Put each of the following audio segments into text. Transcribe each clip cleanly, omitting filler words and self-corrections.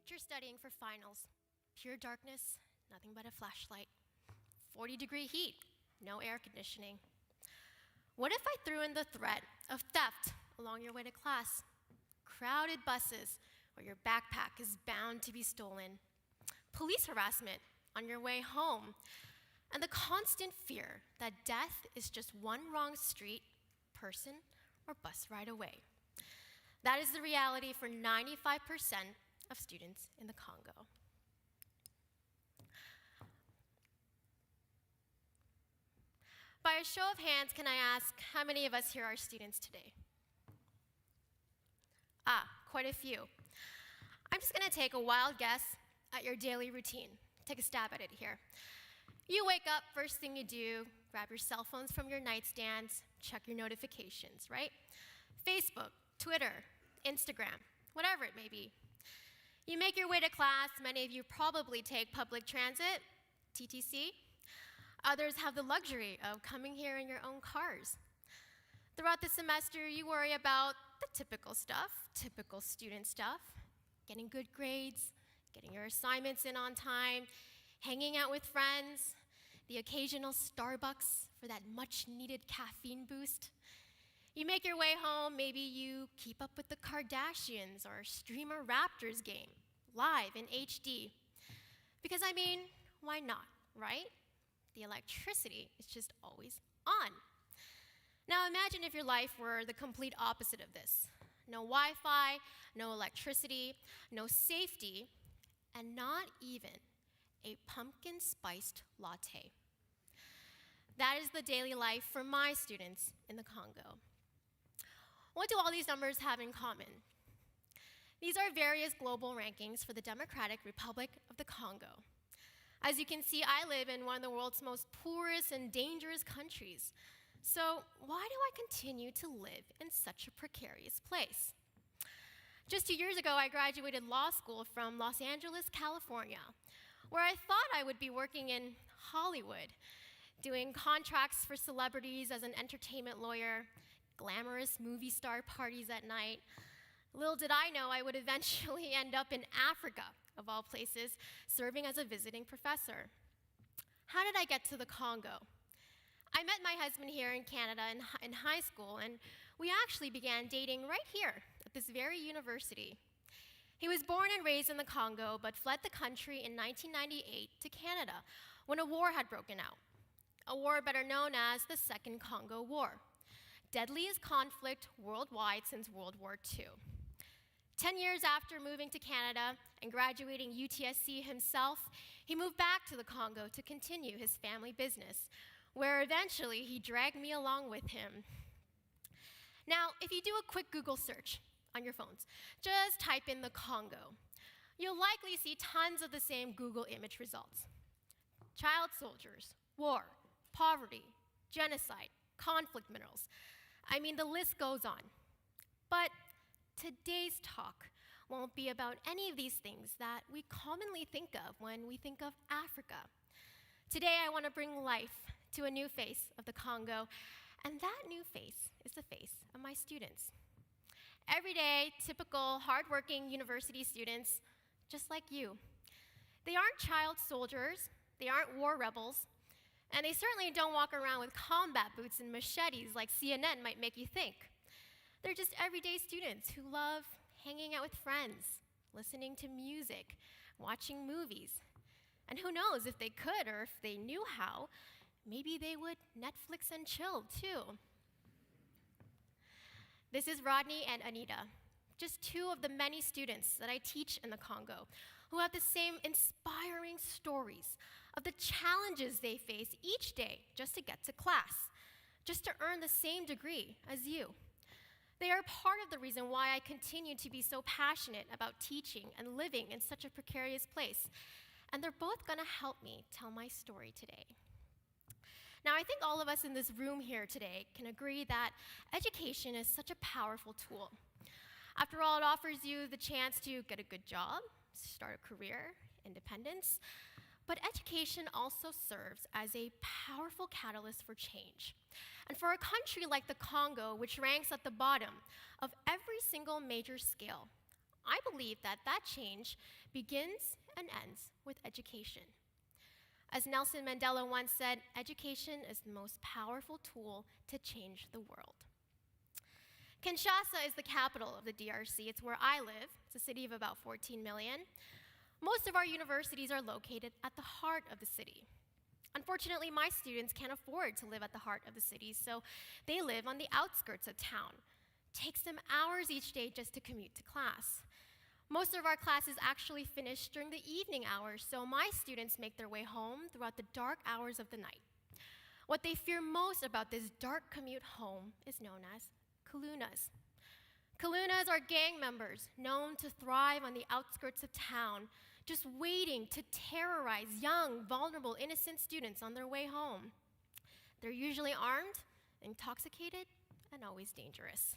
Picture studying for finals. Pure darkness, nothing but a flashlight. 40-degree heat, no air conditioning. What if I threw in the threat of theft along your way to class? Crowded buses where your backpack is bound to be stolen. Police harassment on your way home. And the constant fear that death is just one wrong street, person, or bus ride away. That is the reality for 95% of students in the Congo. By a show of hands, can I ask how many of us here are students today? Quite a few. I'm just gonna take a wild guess at your daily routine. Take a stab at it here. You wake up, first thing you do, grab your cell phones from your nightstands, check your notifications, right? Facebook, Twitter, Instagram, whatever it may be. You make your way to class. Many of you probably take public transit, TTC. Others have the luxury of coming here in your own cars. Throughout the semester, you worry about the typical stuff, typical student stuff, getting good grades, getting your assignments in on time, hanging out with friends, the occasional Starbucks for that much-needed caffeine boost. You make your way home, maybe you keep up with the Kardashians or stream a Raptors game live in HD. Because I mean, why not, right? The electricity is just always on. Now imagine if your life were the complete opposite of this. No Wi-Fi, no electricity, no safety, and not even a pumpkin-spiced latte. That is the daily life for my students in the Congo. What do all these numbers have in common? These are various global rankings for the Democratic Republic of the Congo. As you can see, I live in one of the world's most poorest and dangerous countries. So why do I continue to live in such a precarious place? Just 2 years ago, I graduated law school from Los Angeles, California, where I thought I would be working in Hollywood, doing contracts for celebrities as an entertainment lawyer, glamorous movie star parties at night. Little did I know I would eventually end up in Africa, of all places, serving as a visiting professor. How did I get to the Congo? I met my husband here in Canada in high school, and we actually began dating right here at this very university. He was born and raised in the Congo, but fled the country in 1998 to Canada when a war had broken out, a war better known as the Second Congo War, deadliest conflict worldwide since World War II. 10 years after moving to Canada and graduating UTSC himself, he moved back to the Congo to continue his family business, where eventually he dragged me along with him. Now, if you do a quick Google search on your phones, just type in the Congo, you'll likely see tons of the same Google image results. Child soldiers, war, poverty, genocide, conflict minerals. I mean, the list goes on. But today's talk won't be about any of these things that we commonly think of when we think of Africa. Today, I want to bring life to a new face of the Congo, and that new face is the face of my students. Everyday, typical, hardworking university students, just like you. They aren't child soldiers, they aren't war rebels, and they certainly don't walk around with combat boots and machetes like CNN might make you think. They're just everyday students who love hanging out with friends, listening to music, watching movies. And who knows, if they could or if they knew how, maybe they would Netflix and chill too. This is Rodney and Anita, just two of the many students that I teach in the Congo who have the same inspiring stories of the challenges they face each day just to get to class, just to earn the same degree as you. They are part of the reason why I continue to be so passionate about teaching and living in such a precarious place. And they're both gonna help me tell my story today. Now, I think all of us in this room here today can agree that education is such a powerful tool. After all, it offers you the chance to get a good job, start a career, independence, but education also serves as a powerful catalyst for change. And for a country like the Congo, which ranks at the bottom of every single major scale, I believe that change begins and ends with education. As Nelson Mandela once said, education is the most powerful tool to change the world. Kinshasa is the capital of the DRC. It's where I live. It's a city of about 14 million. Most of our universities are located at the heart of the city. Unfortunately, my students can't afford to live at the heart of the city, so they live on the outskirts of town. It takes them hours each day just to commute to class. Most of our classes actually finish during the evening hours, so my students make their way home throughout the dark hours of the night. What they fear most about this dark commute home is known as kalunas. Kalunas are gang members known to thrive on the outskirts of town, just waiting to terrorize young, vulnerable, innocent students on their way home. They're usually armed, intoxicated, and always dangerous.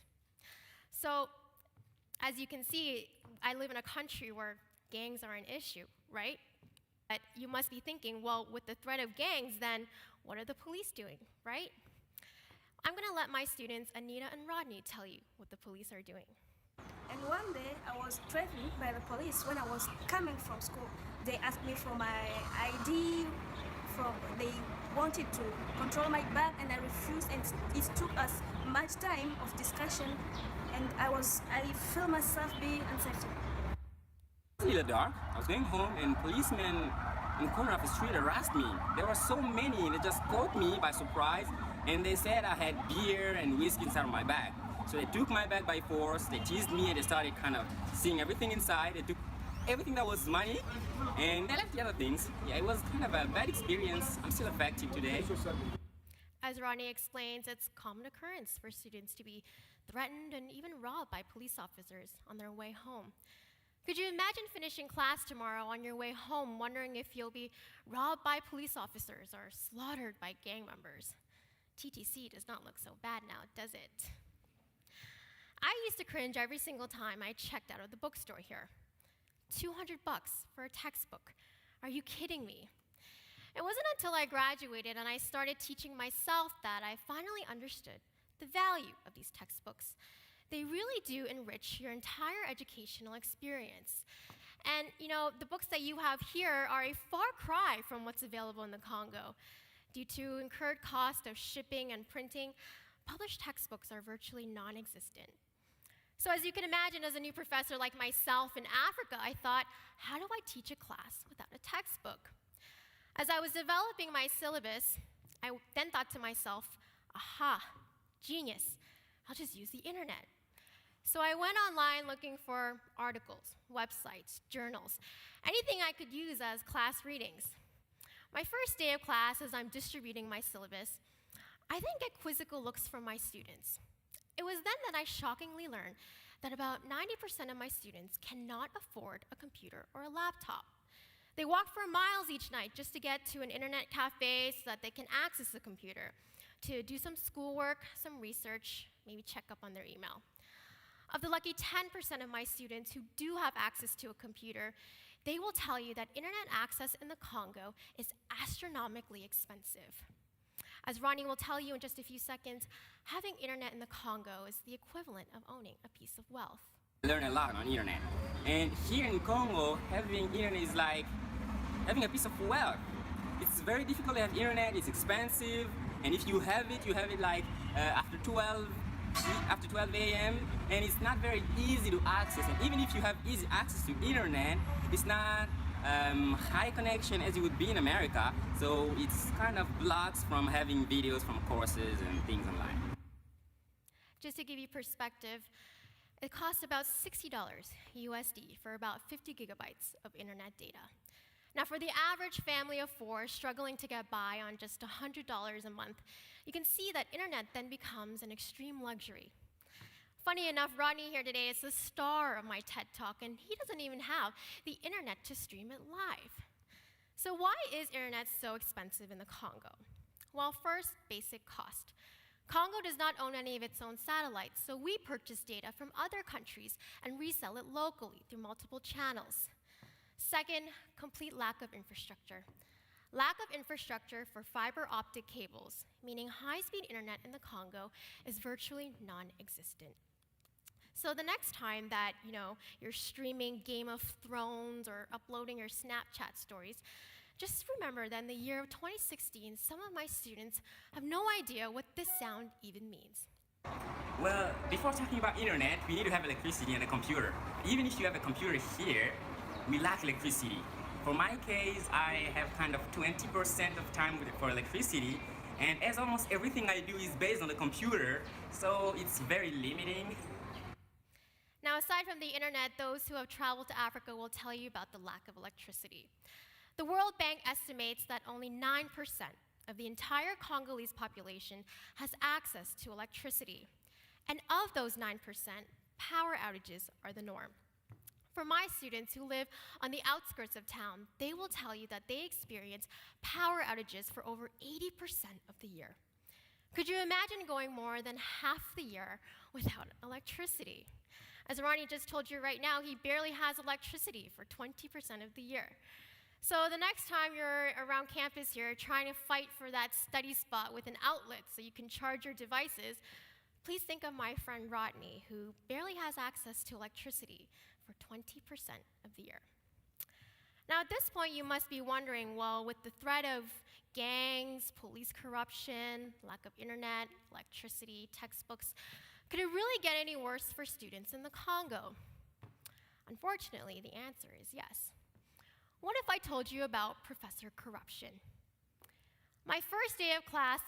So, as you can see, I live in a country where gangs are an issue, right? But you must be thinking, well, with the threat of gangs, then what are the police doing, right? I'm gonna let my students, Anita and Rodney, tell you what the police are doing. And one day, I was threatened by the police when I was coming from school. They asked me for my ID, they wanted to control my bag, and I refused, and it took us much time of discussion, and I feel myself being uncertain. It was a little dark. I was going home, and policemen in the corner of the street harassed me. There were so many, and they just caught me by surprise, and they said I had beer and whiskey inside of my bag. So they took my bag by force, they teased me, and they started kind of seeing everything inside. They took everything that was money, and they left the other things. Yeah, it was kind of a bad experience. I'm still affected today. As Rodney explains, it's a common occurrence for students to be threatened and even robbed by police officers on their way home. Could you imagine finishing class tomorrow on your way home wondering if you'll be robbed by police officers or slaughtered by gang members? TTC does not look so bad now, does it? I used to cringe every single time I checked out of the bookstore here. $200 for a textbook. Are you kidding me? It wasn't until I graduated and I started teaching myself that I finally understood the value of these textbooks. They really do enrich your entire educational experience. And you know, the books that you have here are a far cry from what's available in the Congo. Due to incurred cost of shipping and printing, published textbooks are virtually non-existent. So as you can imagine, as a new professor like myself in Africa, I thought, how do I teach a class without a textbook? As I was developing my syllabus, I then thought to myself, aha, genius, I'll just use the internet. So I went online looking for articles, websites, journals, anything I could use as class readings. My first day of class, as I'm distributing my syllabus, I then get quizzical looks from my students. It was then that I shockingly learned that about 90% of my students cannot afford a computer or a laptop. They walk for miles each night just to get to an internet cafe so that they can access the computer, to do some schoolwork, some research, maybe check up on their email. Of the lucky 10% of my students who do have access to a computer, they will tell you that internet access in the Congo is astronomically expensive. As Ronnie will tell you in just a few seconds, having internet in the Congo is the equivalent of owning a piece of wealth. I learned a lot on internet. And here in Congo, having internet is like having a piece of wealth. It's very difficult to have internet, it's expensive, and if you have it like after 12 a.m., and it's not very easy to access. And even if you have easy access to internet, it's not high connection as it would be in America, so it's kind of blocks from having videos from courses and things online. Just to give you perspective, it costs about $60 USD for about 50 gigabytes of internet data. Now for the average family of four struggling to get by on just $100 a month, you can see that internet then becomes an extreme luxury. Funny enough, Rodney here today is the star of my TED Talk, and he doesn't even have the internet to stream it live. So why is internet so expensive in the Congo? Well, first, basic cost. Congo does not own any of its own satellites, so we purchase data from other countries and resell it locally through multiple channels. Second, complete lack of infrastructure. Lack of infrastructure for fiber optic cables, meaning high-speed internet in the Congo, is virtually non-existent. So the next time that, you're streaming Game of Thrones or uploading your Snapchat stories, just remember that in the year of 2016, some of my students have no idea what this sound even means. Well, before talking about internet, we need to have electricity and a computer. Even if you have a computer here, we lack electricity. For my case, I have kind of 20% of time for electricity, and as almost everything I do is based on the computer, so it's very limiting. Now, aside from the internet, those who have traveled to Africa will tell you about the lack of electricity. The World Bank estimates that only 9% of the entire Congolese population has access to electricity. And of those 9%, power outages are the norm. For my students who live on the outskirts of town, they will tell you that they experience power outages for over 80% of the year. Could you imagine going more than half the year without electricity? As Ronnie just told you right now, he barely has electricity for 20% of the year. So the next time you're around campus here trying to fight for that study spot with an outlet so you can charge your devices, please think of my friend Rodney, who barely has access to electricity for 20% of the year. Now at this point you must be wondering, well, with the threat of gangs, police corruption, lack of internet, electricity, textbooks, could it really get any worse for students in the Congo? Unfortunately, the answer is yes. What if I told you about professor corruption? My first day of class,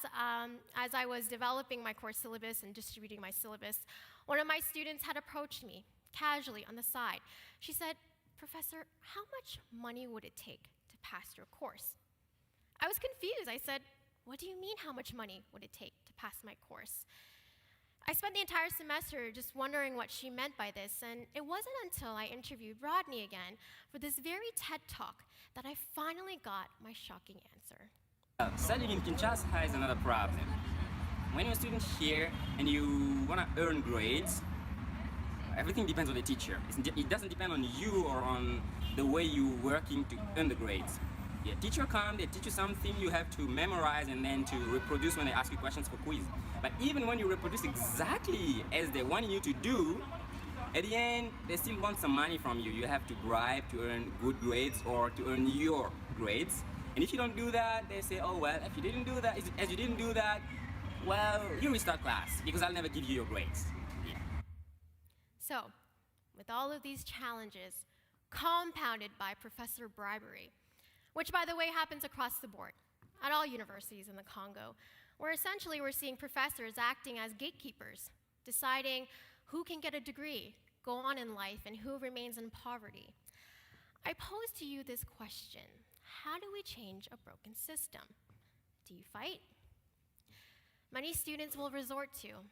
as I was developing my course syllabus and distributing my syllabus, one of my students had approached me casually on the side. She said, "Professor, how much money would it take to pass your course?" I was confused. I said, "What do you mean, how much money would it take to pass my course?" I spent the entire semester just wondering what she meant by this, and it wasn't until I interviewed Rodney again for this very TED Talk that I finally got my shocking answer. Studying in Kinshasa is another problem. When you're a student here and you want to earn grades, everything depends on the teacher. It doesn't depend on you or on the way you're working to earn the grades. The teacher comes, they teach you something you have to memorize and then to reproduce when they ask you questions for quiz. But even when you reproduce exactly as they want you to do, at the end, they still want some money from you. You have to bribe to earn good grades or to earn your grades. And if you don't do that, they say, "Oh, well, if you didn't do that, as you didn't do that, well, you restart class because I'll never give you your grades." Yeah. So, with all of these challenges, compounded by professor bribery, which, by the way, happens across the board at all universities in the Congo, where essentially we're seeing professors acting as gatekeepers, deciding who can get a degree, go on in life, and who remains in poverty. I pose to you this question: how do we change a broken system? Do you fight? Many students will resort to.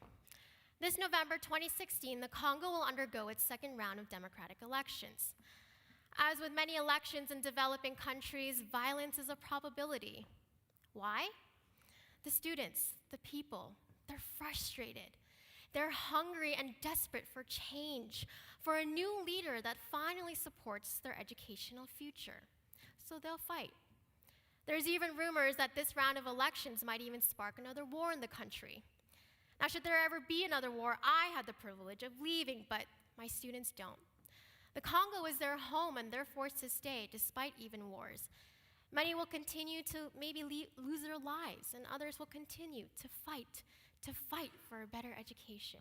This November 2016, the Congo will undergo its second round of democratic elections. As with many elections in developing countries, violence is a probability. Why? The students, the people, they're frustrated. They're hungry and desperate for change, for a new leader that finally supports their educational future. So they'll fight. There's even rumors that this round of elections might even spark another war in the country. Now, should there ever be another war, I had the privilege of leaving, but my students don't. The Congo is their home, and they're forced to stay despite even wars. Many will continue to maybe lose their lives, and others will continue to fight for a better education.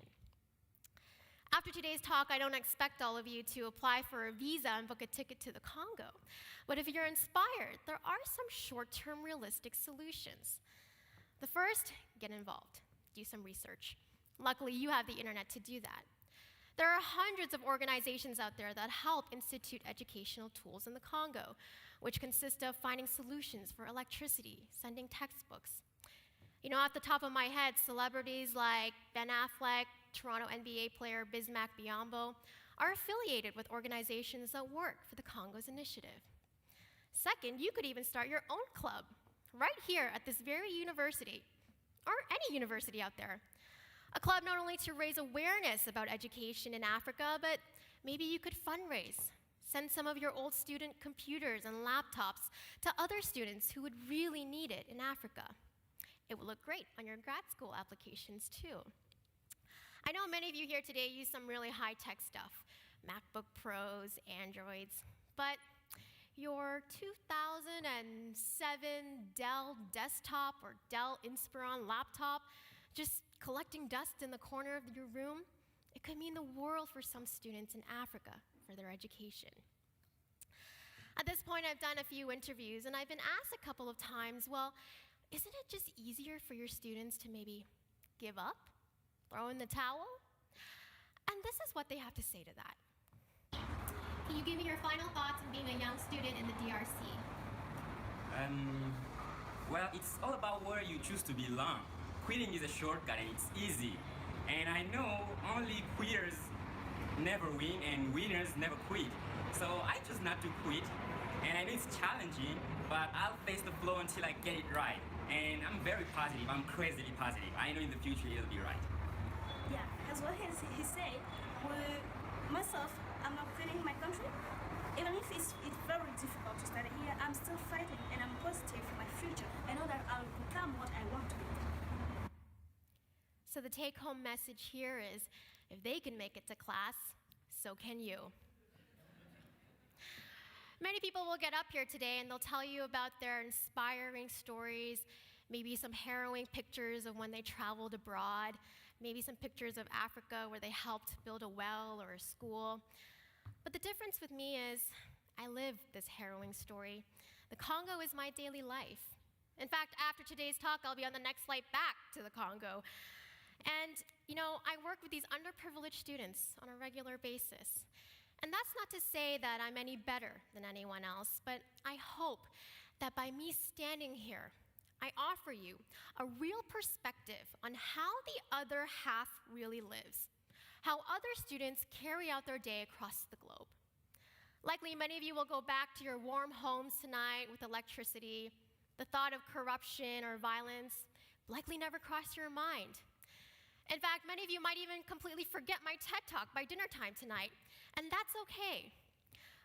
After today's talk, I don't expect all of you to apply for a visa and book a ticket to the Congo. But if you're inspired, there are some short-term realistic solutions. The first, get involved. Do some research. Luckily, you have the internet to do that. There are hundreds of organizations out there that help institute educational tools in the Congo, which consist of finding solutions for electricity, sending textbooks. Off the top of my head, celebrities like Ben Affleck, Toronto NBA player Bismack Biyombo are affiliated with organizations that work for the Congo's initiative. Second, you could even start your own club right here at this very university, or any university out there. A club not only to raise awareness about education in Africa, but maybe you could fundraise. Send some of your old student computers and laptops to other students who would really need it in Africa. It will look great on your grad school applications too. I know many of you here today use some really high-tech stuff, MacBook Pros, Androids, but your 2007 Dell desktop or Dell Inspiron laptop just collecting dust in the corner of your room, it could mean the world for some students in Africa for their education. At this point, I've done a few interviews, and I've been asked a couple of times, well, isn't it just easier for your students to maybe give up, throw in the towel? And this is what they have to say to that. Can you give me your final thoughts on being a young student in the DRC? Well, it's all about where you choose to belong. Quitting is a shortcut and it's easy. And I know only quitters never win and winners never quit. So I choose not to quit. And I know it's challenging, but I'll face the flow until I get it right. And I'm very positive, I'm crazily positive. I know in the future it'll be right. Yeah, as what he said, myself, I'm not quitting my country. Even if it's very difficult to study here, I'm still fighting and I'm positive for my future. I know that I'll become what I want to be. So the take-home message here is, if they can make it to class, so can you. Many people will get up here today and they'll tell you about their inspiring stories, maybe some harrowing pictures of when they traveled abroad, maybe some pictures of Africa where they helped build a well or a school. But the difference with me is I live this harrowing story. The Congo is my daily life. In fact, after today's talk, I'll be on the next flight back to the Congo. And, I work with these underprivileged students on a regular basis. And that's not to say that I'm any better than anyone else, but I hope that by me standing here, I offer you a real perspective on how the other half really lives, how other students carry out their day across the globe. Likely, many of you will go back to your warm homes tonight with electricity. The thought of corruption or violence likely never crossed your mind. In fact, many of you might even completely forget my TED Talk by dinner time tonight, and that's okay.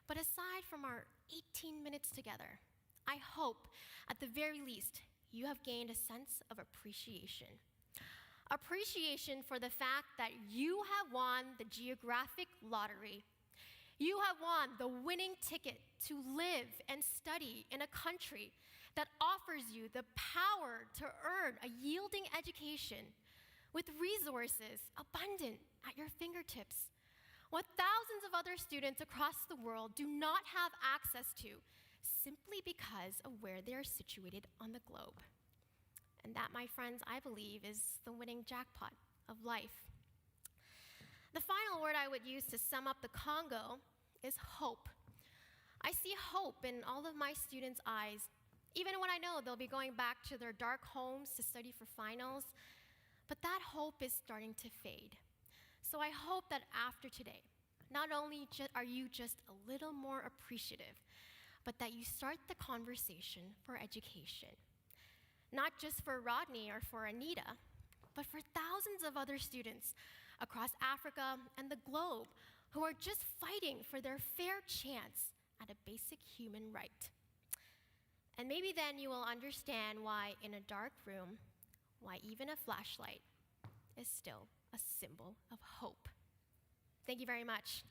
But aside from our 18 minutes together, I hope, at the very least, you have gained a sense of appreciation. Appreciation for the fact that you have won the geographic lottery. You have won the winning ticket to live and study in a country that offers you the power to earn a yielding education with resources abundant at your fingertips, what thousands of other students across the world do not have access to simply because of where they are situated on the globe. And that, my friends, I believe, is the winning jackpot of life. The final word I would use to sum up the Congo is hope. I see hope in all of my students' eyes, even when I know they'll be going back to their dark homes to study for finals. But that hope is starting to fade. So I hope that after today, not only are you just a little more appreciative, but that you start the conversation for education. Not just for Rodney or for Anita, but for thousands of other students across Africa and the globe who are just fighting for their fair chance at a basic human right. And maybe then you will understand why in a dark room, why even a flashlight is still a symbol of hope. Thank you very much.